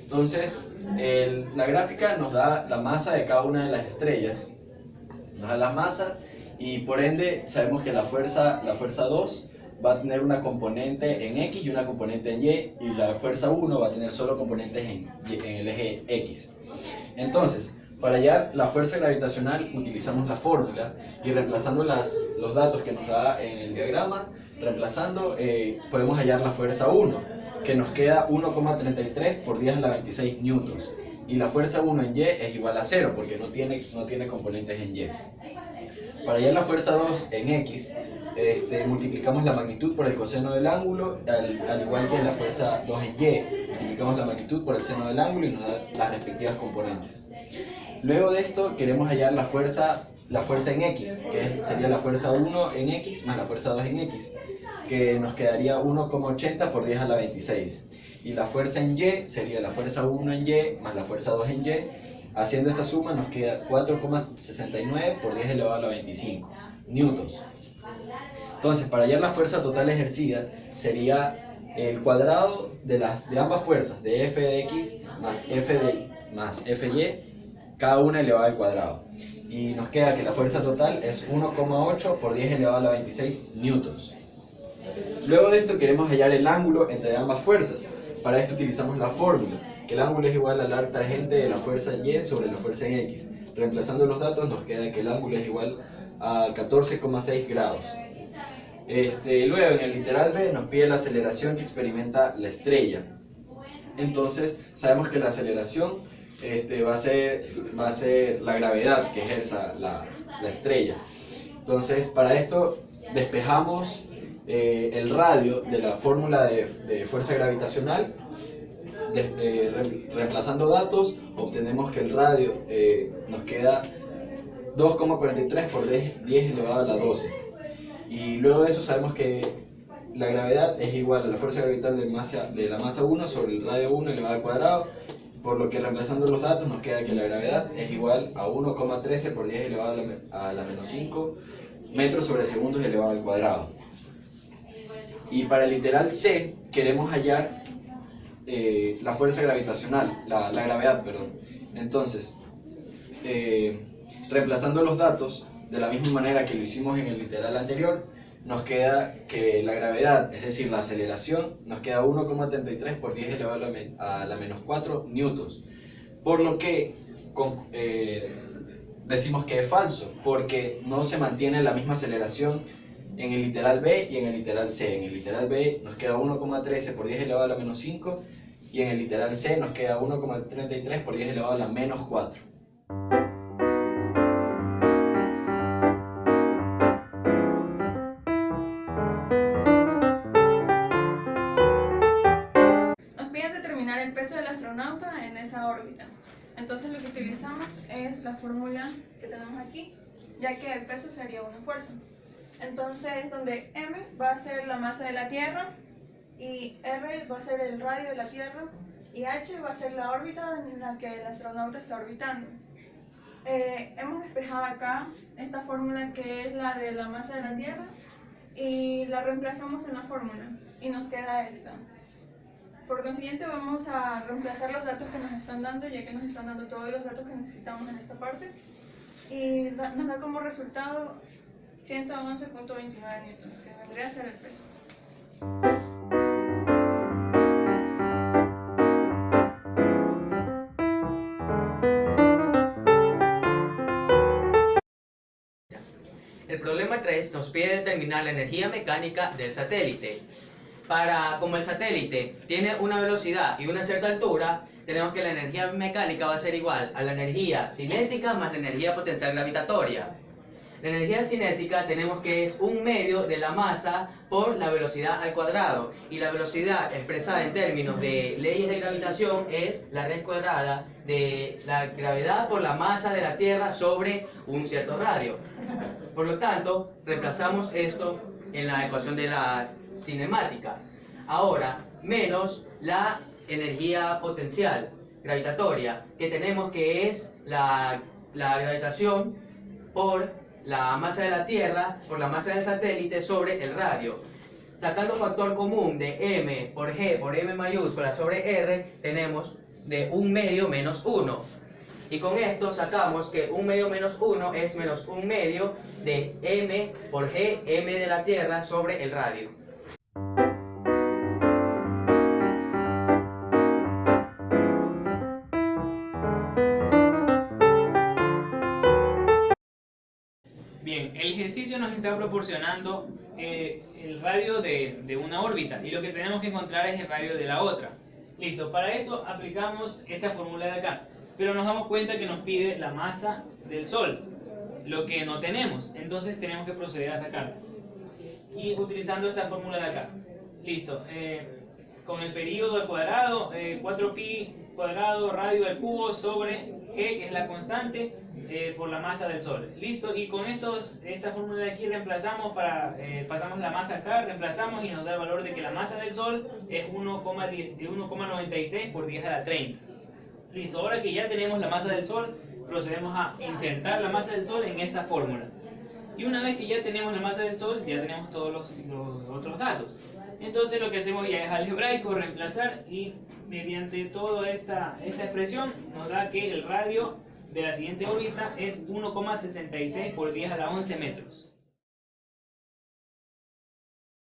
Entonces, la gráfica nos da la masa de cada una de las estrellas, nos da las masas y por ende sabemos que la fuerza 2 va a tener una componente en X y una componente en Y, y la fuerza 1 va a tener solo componentes en el eje X. Entonces, para hallar la fuerza gravitacional utilizamos la fórmula y reemplazando los datos que nos da en el diagrama, podemos hallar la fuerza 1, que nos queda 1,33 por 10 a la 26 newtons. Y la fuerza 1 en Y es igual a 0 porque no tiene componentes en Y. Para hallar la fuerza 2 en X, multiplicamos la magnitud por el coseno del ángulo, al igual que la fuerza 2 en Y. Multiplicamos la magnitud por el seno del ángulo y nos da las respectivas componentes. Luego de esto queremos hallar la fuerza en X, que sería la fuerza 1 en X más la fuerza 2 en X, que nos quedaría 1,80 por 10 a la 26. Y la fuerza en Y sería la fuerza 1 en Y más la fuerza 2 en Y. Haciendo esa suma nos queda 4,69 por 10 elevado a la 25 newtons. Entonces, para hallar la fuerza total ejercida sería el cuadrado de ambas fuerzas, de F de X más Fy, cada una elevada al cuadrado. Y nos queda que la fuerza total es 1,8 por 10 elevado a la 26 newtons. Luego de esto queremos hallar el ángulo entre ambas fuerzas. Para esto utilizamos la fórmula, que el ángulo es igual al arc tangente de la fuerza Y sobre la fuerza en X. Reemplazando los datos nos queda que el ángulo es igual a 14,6 grados. Luego en el literal B nos pide la aceleración que experimenta la estrella. Entonces sabemos que la aceleración va a ser la gravedad que ejerza la estrella. Entonces para esto despejamos el radio de la fórmula de fuerza gravitacional. Reemplazando datos obtenemos que el radio nos queda 2,43 por 10 elevado a la 12. Y luego de eso sabemos que la gravedad es igual a la fuerza orbital de la masa 1 sobre el radio 1 elevado al cuadrado, por lo que reemplazando los datos nos queda que la gravedad es igual a 1,13 por 10 elevado a la menos 5 metros sobre segundos elevado al cuadrado. Y para el literal C queremos hallar la fuerza gravitacional, la gravedad, perdón. Entonces, reemplazando los datos de la misma manera que lo hicimos en el literal anterior, nos queda que la gravedad, es decir, la aceleración, nos queda 1,33 por 10 elevado a la menos 4 newtons. Por lo que decimos que es falso, porque no se mantiene la misma aceleración en el literal B y en el literal C. En el literal B nos queda 1,13 por 10 elevado a la menos 5 y en el literal C nos queda 1,33 por 10 elevado a la menos 4. Nos piden determinar el peso del astronauta en esa órbita. Entonces lo que utilizamos es la fórmula que tenemos aquí, ya que el peso sería una fuerza. Entonces, donde m va a ser la masa de la Tierra, y r va a ser el radio de la Tierra, y h va a ser la órbita en la que el astronauta está orbitando. Hemos despejado acá esta fórmula que es la de la masa de la Tierra, y la reemplazamos en la fórmula, y nos queda esta. Por consiguiente vamos a reemplazar los datos que nos están dando, ya que nos están dando todos los datos que necesitamos en esta parte, y nos da como resultado 111,29 newtons, que vendría a ser el peso. El problema 3 nos pide determinar la energía mecánica del satélite. Como el satélite tiene una velocidad y una cierta altura, tenemos que la energía mecánica va a ser igual a la energía cinética más la energía potencial gravitatoria. La energía cinética tenemos que es un medio de la masa por la velocidad al cuadrado, y la velocidad expresada en términos de leyes de gravitación es la raíz cuadrada de la gravedad por la masa de la Tierra sobre un cierto radio. Por lo tanto, reemplazamos esto en la ecuación de la cinemática. Ahora, menos la energía potencial gravitatoria, que tenemos que es la gravitación por la masa de la Tierra por la masa del satélite sobre el radio. Sacando factor común de m por g por m mayúscula sobre r, tenemos de 1 medio menos 1. Y con esto sacamos que 1 medio menos 1 es menos 1 medio de m por g, m de la Tierra sobre el radio. Bien, el ejercicio nos está proporcionando el radio de una órbita y lo que tenemos que encontrar es el radio de la otra. Listo, para esto aplicamos esta fórmula de acá, pero nos damos cuenta que nos pide la masa del Sol, lo que no tenemos, entonces tenemos que proceder a sacarla. Y utilizando esta fórmula de acá. Listo, con el período al cuadrado, 4pi cuadrado radio al cubo sobre g, que es la constante, por la masa del Sol. Listo, y con esta fórmula de aquí reemplazamos pasamos la masa acá, reemplazamos y nos da el valor de que la masa del Sol es 1,96 por 10 a la 30. Listo, ahora que ya tenemos la masa del Sol, procedemos a insertar la masa del Sol en esta fórmula. Y una vez que ya tenemos la masa del Sol, ya tenemos todos los otros datos. Entonces lo que hacemos ya es algebraico, reemplazar, y mediante toda esta expresión nos da que el radio de la siguiente órbita es 1,66 por 10 a la 11 metros.